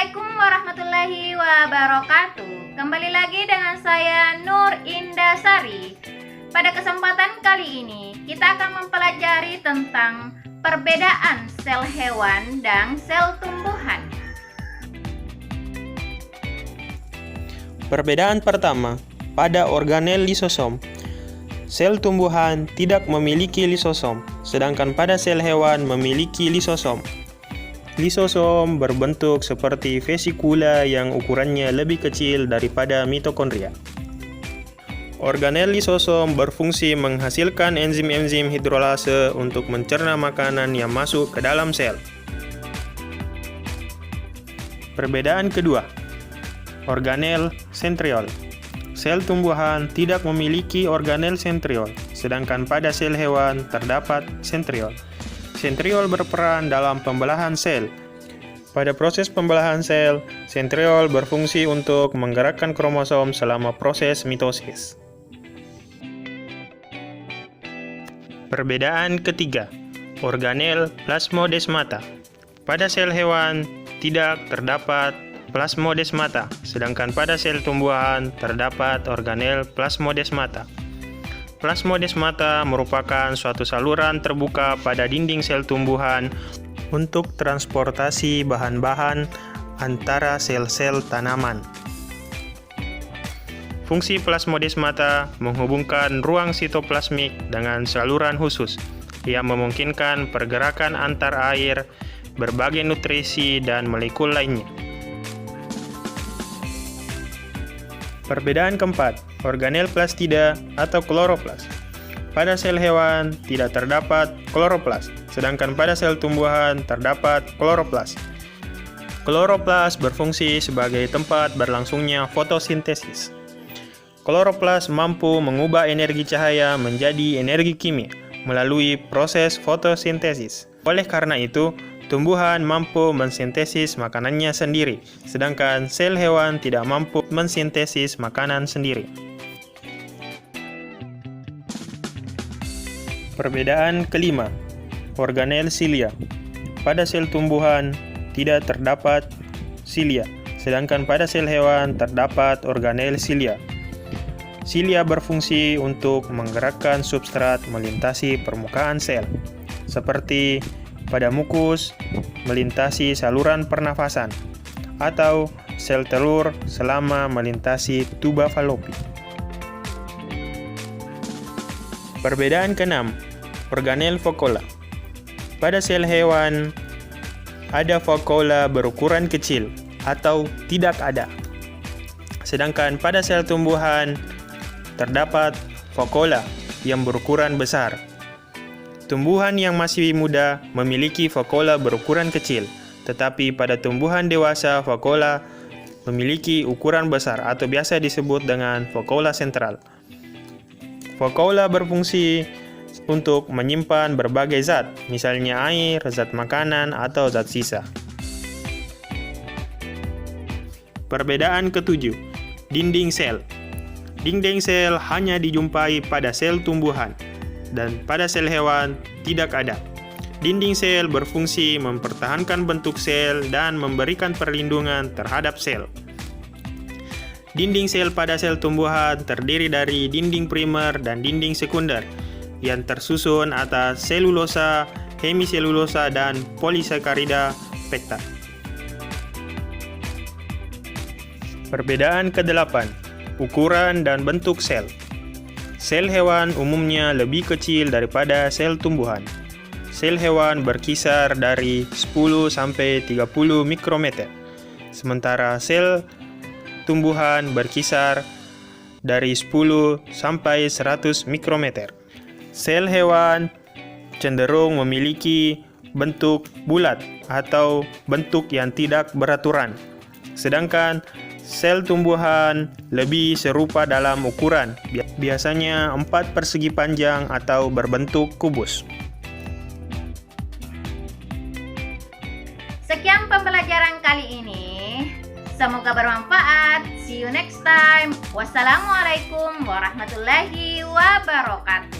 Assalamualaikum warahmatullahi wabarakatuh. Kembali lagi dengan saya Nur Indasari. Pada kesempatan kali ini kita akan mempelajari tentang perbedaan sel hewan dan sel tumbuhan. Perbedaan pertama, pada organel lisosom. Sel tumbuhan tidak memiliki lisosom, sedangkan pada sel hewan memiliki lisosom. Lisosom berbentuk seperti vesikula yang ukurannya lebih kecil daripada mitokondria. Organel lisosom berfungsi menghasilkan enzim-enzim hidrolase untuk mencerna makanan yang masuk ke dalam sel. Perbedaan kedua, organel sentriol. Sel tumbuhan tidak memiliki organel sentriol, sedangkan pada sel hewan terdapat sentriol. Sentriol berperan dalam pembelahan sel. Pada proses pembelahan sel, sentriol berfungsi untuk menggerakkan kromosom selama proses mitosis. Perbedaan ketiga, organel plasmodesmata. Pada sel hewan tidak terdapat plasmodesmata, sedangkan pada sel tumbuhan terdapat organel plasmodesmata. Plasmodesmata merupakan suatu saluran terbuka pada dinding sel tumbuhan untuk transportasi bahan-bahan antara sel-sel tanaman. Fungsi plasmodesmata menghubungkan ruang sitoplasmik dengan saluran khusus yang memungkinkan pergerakan antar air, berbagai nutrisi, dan molekul lainnya. Perbedaan keempat, organel plastida atau kloroplas. Pada sel hewan tidak terdapat kloroplas, sedangkan pada sel tumbuhan terdapat kloroplas. Kloroplas berfungsi sebagai tempat berlangsungnya fotosintesis. Kloroplas mampu mengubah energi cahaya menjadi energi kimia melalui proses fotosintesis. Oleh karena itu, tumbuhan mampu mensintesis makanannya sendiri, sedangkan sel hewan tidak mampu mensintesis makanan sendiri. Perbedaan kelima, organel silia. Pada sel tumbuhan tidak terdapat silia, sedangkan pada sel hewan terdapat organel silia. Silia berfungsi untuk menggerakkan substrat melintasi permukaan sel, seperti pada mukus melintasi saluran pernafasan, atau sel telur selama melintasi tuba falopi. Perbedaan keenam, organel vakuola. Pada sel hewan ada vakuola berukuran kecil atau tidak ada, sedangkan pada sel tumbuhan terdapat vakuola yang berukuran besar. Tumbuhan yang masih muda memiliki vakuola berukuran kecil, tetapi pada tumbuhan dewasa vakuola memiliki ukuran besar atau biasa disebut dengan vakuola sentral. Vakuola berfungsi untuk menyimpan berbagai zat, misalnya air, zat makanan, atau zat sisa. Perbedaan ketujuh, dinding sel. Dinding sel hanya dijumpai pada sel tumbuhan, dan pada sel hewan tidak ada. Dinding sel berfungsi mempertahankan bentuk sel dan memberikan perlindungan terhadap sel. Dinding sel pada sel tumbuhan terdiri dari dinding primer dan dinding sekunder yang tersusun atas selulosa, hemiselulosa, dan polisakarida pektan. Perbedaan ke-8, ukuran dan bentuk sel. Sel hewan umumnya lebih kecil daripada sel tumbuhan. Sel hewan berkisar dari 10 sampai 30 mikrometer, sementara sel tumbuhan berkisar dari 10 sampai 100 mikrometer. Sel hewan cenderung memiliki bentuk bulat atau bentuk yang tidak beraturan, sedangkan sel tumbuhan lebih serupa dalam ukuran, biasanya 4 persegi panjang atau berbentuk kubus. Sekian pembelajaran kali ini. Semoga bermanfaat. See you next time. Wassalamualaikum warahmatullahi wabarakatuh.